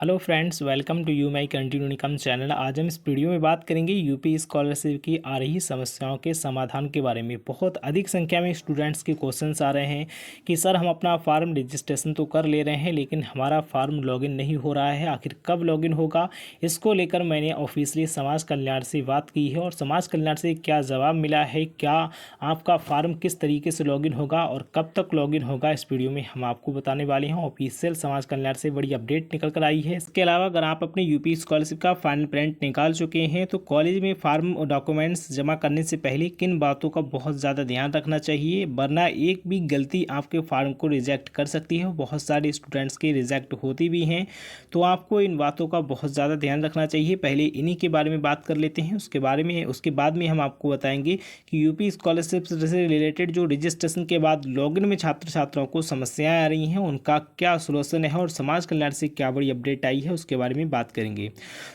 Hello friends, welcome to you my continue income channel. आज हम इस वीडियो में बात करेंगे यूपी स्कॉलरशिप की आ रही समस्याओं के समाधान के बारे में। बहुत अधिक संख्या में स्टूडेंट्स के क्वेश्चंस आ रहे हैं कि सर हम अपना फार्म रजिस्ट्रेशन तो कर ले रहे हैं लेकिन हमारा फार्म लॉगिन नहीं हो रहा है, आखिर कब लॉगिन होगा। इसको लेकर मैंने ऑफिशियली समाज कल्याण से बात की है और समाज कल्याण से क्या जवाब मिला है, क्या आपका फार्म किस तरीके से लॉगिन होगा और कब तक लॉगिन होगा, इस वीडियो में हम आपको बताने वाले हैं। ऑफिशियल समाज कल्याण से बड़ी अपडेट निकल कर आई है। इसके अलावा अगर आप अपनी यूपी स्कॉलरशिप का फाइनल प्रिंट निकाल चुके हैं तो कॉलेज में फार्म और डॉक्यूमेंट्स जमा करने से पहले किन बातों का बहुत ज़्यादा ध्यान रखना चाहिए, वरना एक भी गलती आपके फार्म को रिजेक्ट कर सकती है। बहुत सारे स्टूडेंट्स के रिजेक्ट होती भी हैं, तो आपको इन बातों का बहुत ज़्यादा ध्यान रखना चाहिए। पहले इन्हीं के बारे में बात कर लेते हैं, उसके बाद में हम आपको बताएंगे कि यूपी स्कॉलरशिप से रिलेटेड जो रजिस्ट्रेशन के बाद लॉगिन में छात्र छात्राओं को समस्याएं आ रही हैं उनका क्या सोल्यूशन है और समाज कल्याण से क्या बड़ी अपडेट आई है उसके बारे में बात करेंगे।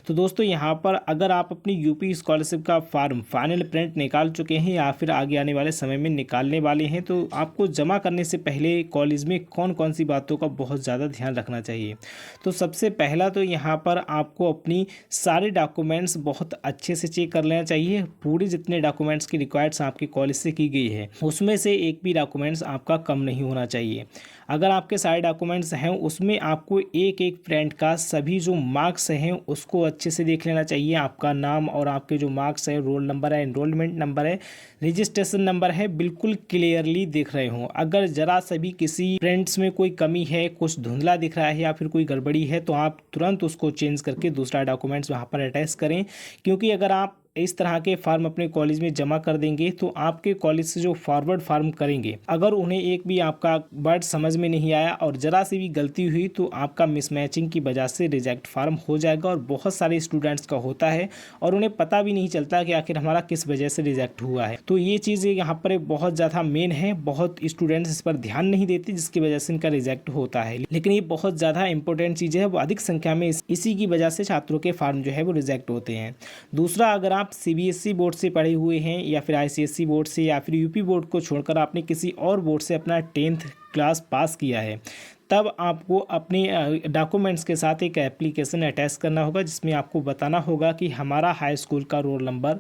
तो दोस्तों, यहाँ पर अगर आप अपनी यूपी स्कॉलरशिप का फार्म फाइनल प्रिंट निकाल चुके हैं या फिर आगे आने वाले समय में निकालने वाले हैं तो आपको जमा करने से पहले कॉलेज में कौन कौन सी बातों का बहुत ज़्यादा ध्यान रखना चाहिए। तो सबसे पहला तो यहाँ पर आपको अपनी सारे डॉक्यूमेंट्स बहुत अच्छे से चेक कर लेना चाहिए। पूरे जितने डॉक्यूमेंट्स की रिक्वायर्ड्स आपके कॉलेज से की गई है उसमें से एक भी डॉक्यूमेंट्स आपका कम नहीं होना चाहिए। अगर आपके सारे डॉक्यूमेंट्स हैं उसमें आपको एक एक फ्रेंड का सभी जो मार्क्स हैं उसको अच्छे से देख लेना चाहिए। आपका नाम और आपके जो मार्क्स है, रोल नंबर है, एनरोलमेंट नंबर है, रजिस्ट्रेशन नंबर है, बिल्कुल क्लियरली दिख रहे हों। अगर ज़रा सभी किसी फ्रेंड्स में कोई कमी है, कुछ धुंधला दिख रहा है या फिर कोई गड़बड़ी है तो आप तुरंत उसको चेंज करके दूसरा डॉक्यूमेंट्स वहाँ पर अटैच करें। क्योंकि अगर आप इस तरह के फार्म अपने कॉलेज में जमा कर देंगे तो आपके कॉलेज से जो फॉरवर्ड फार्म करेंगे, अगर उन्हें एक भी आपका वर्ड समझ में नहीं आया और ज़रा सी भी गलती हुई तो आपका मिसमैचिंग की वजह से रिजेक्ट फार्म हो जाएगा। और बहुत सारे स्टूडेंट्स का होता है और उन्हें पता भी नहीं चलता कि आखिर हमारा किस वजह से रिजेक्ट हुआ है। तो ये चीज़ यहाँ पर बहुत ज़्यादा मेन है। बहुत स्टूडेंट्स इस पर ध्यान नहीं देते जिसकी वजह से इनका रिजेक्ट होता है, लेकिन ये बहुत ज़्यादा इंपॉर्टेंट चीज़ है। वो अधिक संख्या में इसी की वजह से छात्रों के फार्म जो है वो रिजेक्ट होते हैं। दूसरा, अगर आप सीबीएसई बोर्ड से पढ़े हुए हैं या फिर आईसीएसई बोर्ड से या फिर यूपी बोर्ड को छोड़कर आपने किसी और बोर्ड से अपना 10th क्लास पास किया है, तब आपको अपने डॉक्यूमेंट्स के साथ एक एप्लीकेशन अटैच करना होगा जिसमें आपको बताना होगा कि हमारा हाई स्कूल का रोल नंबर,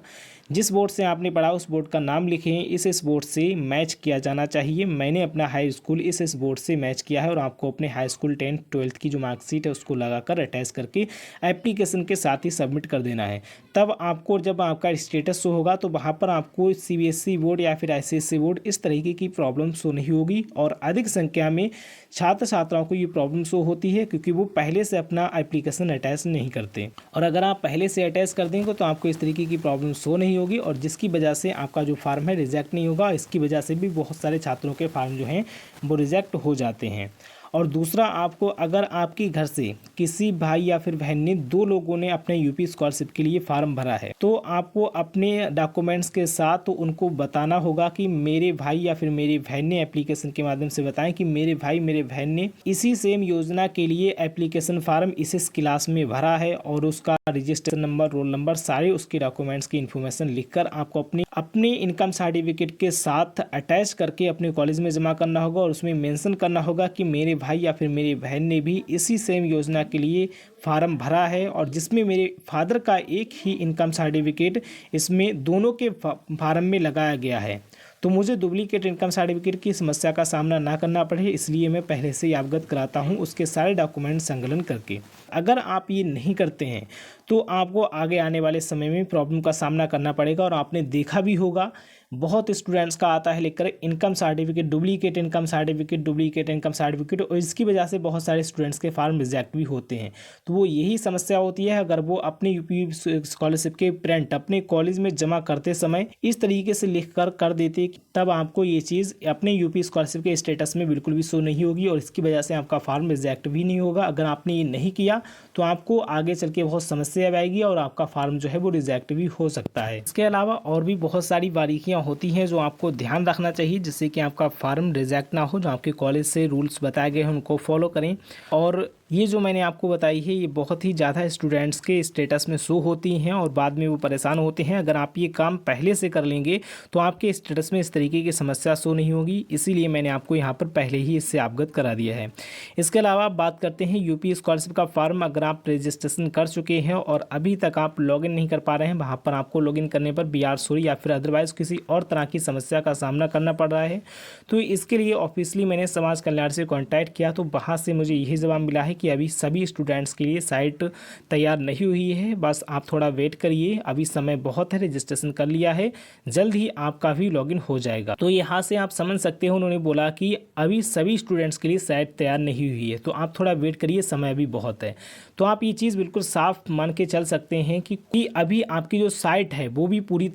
जिस बोर्ड से आपने पढ़ा उस बोर्ड का नाम लिखें, इस बोर्ड से मैच किया जाना चाहिए। मैंने अपना हाई स्कूल इस बोर्ड से मैच किया है और आपको अपने हाई स्कूल 10th 12th की जो मार्कशीट है उसको लगाकर अटैच करके एप्लीकेशन के साथ ही सबमिट कर देना है। तब आपको जब आपका स्टेटस शो होगा तो वहाँ पर आपको सीबीएसई बोर्ड या फिर आईसीएसई बोर्ड इस तरीके की प्रॉब्लम शो नहीं होगी। और अधिक संख्या में छात्र छात्राओं को ये प्रॉब्लम शो होती है क्योंकि वो पहले से अपना एप्लीकेशन अटैच नहीं करते, और अगर आप पहले से अटैच कर देंगे तो आपको इस तरीके की प्रॉब्लम शो नहीं होगी और जिसकी वजह से आपका जो फार्म है रिजेक्ट नहीं होगा। इसकी वजह से भी बहुत सारे छात्रों के फार्म जो हैं वो रिजेक्ट हो जाते हैं। और दूसरा, आपको अगर आपके घर से किसी भाई या फिर बहन ने, 2 लोगों ने अपने यूपी स्कॉलरशिप के लिए फार्म भरा है तो आपको अपने डॉक्यूमेंट्स के साथ तो उनको बताना होगा कि मेरे भाई या फिर मेरी बहन ने, एप्लीकेशन के माध्यम से बताएं कि मेरे भाई मेरे बहन ने इसी सेम योजना के लिए एप्लीकेशन फार्म इस क्लास में भरा है और उसका रजिस्ट्रेशन नंबर, रोल नंबर, सारे उसके डॉक्यूमेंट्स की इन्फॉर्मेशन लिखकर आपको अपने इनकम सर्टिफिकेट के साथ अटैच करके अपने कॉलेज में जमा करना होगा। और उसमें मेंशन करना होगा कि मेरे भाई या फिर मेरी बहन ने भी इसी सेम योजना के लिए फार्म भरा है और जिसमें मेरे फादर का एक ही इनकम सर्टिफिकेट इसमें दोनों के फार्म में लगाया गया है। तो मुझे डुप्लीकेट इनकम सर्टिफिकेट की समस्या का सामना ना करना पड़े, इसलिए मैं पहले से ही अवगत कराता हूं उसके सारे डॉक्यूमेंट संकलन करके। अगर आप ये नहीं करते हैं तो आपको आगे आने वाले समय में प्रॉब्लम का सामना करना पड़ेगा। और आपने देखा भी होगा बहुत स्टूडेंट्स का आता है लेकर income certificate, duplicate income certificate, duplicate income certificate, और इसकी वजह से बहुत सारे स्टूडेंट्स के फार्म रिजेक्ट भी होते हैं। तो वो यही समस्या होती है। अगर वो अपने यूपी स्कॉलरशिप के प्रिंट अपने कॉलेज में जमा करते समय इस तरीके से लिख कर देते, तब आपको ये चीज़ अपने यूपी स्कॉलरशिप के स्टेटस में बिल्कुल भी शो नहीं होगी और इसकी वजह से आपका फार्म रिजेक्ट भी नहीं होगा। अगर आपने ये नहीं किया तो आपको आगे चल के बहुत समस्या आएगी और आपका फार्म जो है वो रिजेक्ट भी हो सकता है। इसके अलावा और भी बहुत सारी बारीकियां होती हैं जो आपको ध्यान रखना चाहिए जिससे कि आपका फार्म रिजेक्ट ना हो। जो आपके कॉलेज से रूल्स बताए गए हैं उनको फॉलो करें। और ये जो मैंने आपको बताई है ये बहुत ही ज़्यादा स्टूडेंट्स के स्टेटस में शो होती हैं और बाद में वो परेशान होते हैं। अगर आप ये काम पहले से कर लेंगे तो आपके स्टेटस में इस तरीके की समस्या शो नहीं होगी, इसीलिए मैंने आपको यहाँ पर पहले ही इससे अवगत करा दिया है। इसके अलावा बात करते हैं यूपी स्कॉलरशिप का फॉर्म। अगर आप रजिस्ट्रेशन कर चुके हैं और अभी तक आप लॉगिन नहीं कर पा रहे हैं, वहाँ पर आपको लॉगिन करने पर BR सॉरी या फिर अदरवाइज़ किसी और तरह की समस्या का सामना करना पड़ रहा है, तो इसके लिए ऑफिशियली मैंने समाज कल्याण से कॉन्टैक्ट किया, तो वहाँ से मुझे यही जवाब मिला है कि अभी सभी स्टूडेंट्स के लिए साइट तैयार नहीं हुई है, बस आप थोड़ा वेट करिए, अभी समय बहुत है, रजिस्ट्रेशन कर लिया है, जल्द ही आपका भी लॉगिन हो जाएगा। तो यहाँ से आप समझ सकते हो उन्होंने बोला कि अभी सभी स्टूडेंट्स के लिए साइट तैयार नहीं हुई है, तो आप थोड़ा वेट करिए, समय भी बहुत है। तो आप ये चीज़ बिल्कुल साफ मान के चल सकते हैं कि अभी आपकी जो साइट है वो भी पूरी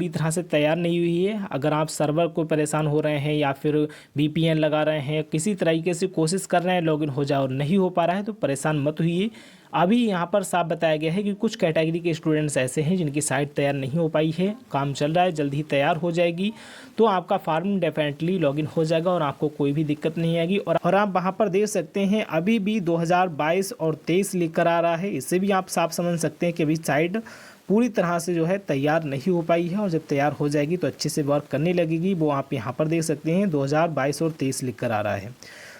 तरह से तैयार नहीं हुई है। अगर आप सर्वर को परेशान हो रहे हैं या फिर VPN लगा रहे हैं, किसी तरीके से कोशिश कर रहे हैं लॉगिन हो जाए और नहीं हो पा रहा है, तो परेशान मत होइए। अभी यहाँ पर साफ बताया गया है कि कुछ कैटेगरी के स्टूडेंट्स ऐसे हैं जिनकी साइट तैयार नहीं हो पाई है, काम चल रहा है, जल्द ही तैयार हो जाएगी, तो आपका फॉर्म डेफिनेटली लॉगिन हो जाएगा और आपको कोई भी दिक्कत नहीं आएगी। और आप वहाँ पर देख सकते हैं अभी भी 2022 और 23 लिख कर आ रहा है, इससे भी आप साफ समझ सकते हैं कि अभी साइट पूरी तरह से जो है तैयार नहीं हो पाई है, और जब तैयार हो जाएगी तो अच्छे से वर्क करने लगेगी। वो आप यहाँ पर देख सकते हैं 2022 और 23 लिख कर आ रहा है,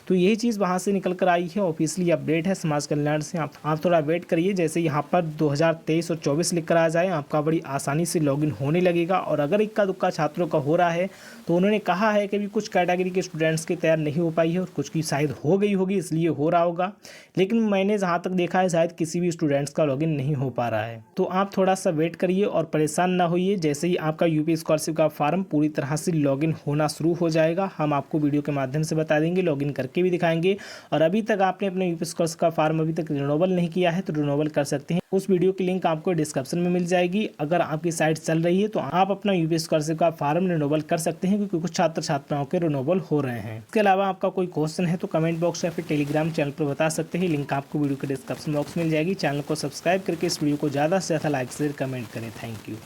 तो यही चीज़ वहाँ से निकल कर आई है, ऑफिशियली अपडेट है समाज कल्याण से। आप थोड़ा वेट करिए, जैसे यहाँ पर 2023 और 24 लिख कर आ जाए आपका बड़ी आसानी से लॉगिन होने लगेगा। और अगर इक्का दुक्का छात्रों का हो रहा है तो उन्होंने कहा है कि अभी कुछ कैटेगरी के स्टूडेंट्स की तैयार नहीं हो पाई है और कुछ की शायद हो गई होगी, इसलिए हो रहा होगा, लेकिन मैंने जहाँ तक देखा है शायद किसी भी स्टूडेंट्स का लॉगिन नहीं हो पा रहा है। तो आप थोड़ा सा वेट करिए और परेशान ना होइए, जैसे ही आपका यूपी स्कॉलरशिप का फॉर्म पूरी तरह से लॉगिन होना शुरू हो जाएगा हम आपको वीडियो के माध्यम से बता देंगे, लॉगिन करके भी दिखाएंगे। और अभी तक आपने अपने यूपी स्कॉलरशिप का फॉर्म अभी तक रिन्यूअल नहीं किया है तो रिन्यूअल कर सकते हैं, उस वीडियो की लिंक आपको डिस्क्रिप्शन में मिल जाएगी। अगर आपकी साइट चल रही है तो आप अपना यूपी स्कॉलरशिप का फॉर्म रिन्यूअल कर सकते हैं, क्योंकि कुछ छात्र छात्राओं के रिन्यूअल हो रहे हैं। इसके अलावा आपका कोई क्वेश्चन है तो कमेंट बॉक्स या फिर टेलीग्राम चैनल पर बता सकते हैं, लिंक आपको वीडियो के डिस्क्रिप्शन बॉक्स में मिल जाएगी। चैनल को सब्सक्राइब करके इस वीडियो को ज़्यादा से ज़्यादा लाइक शेयर कमेंट करें। Thank you.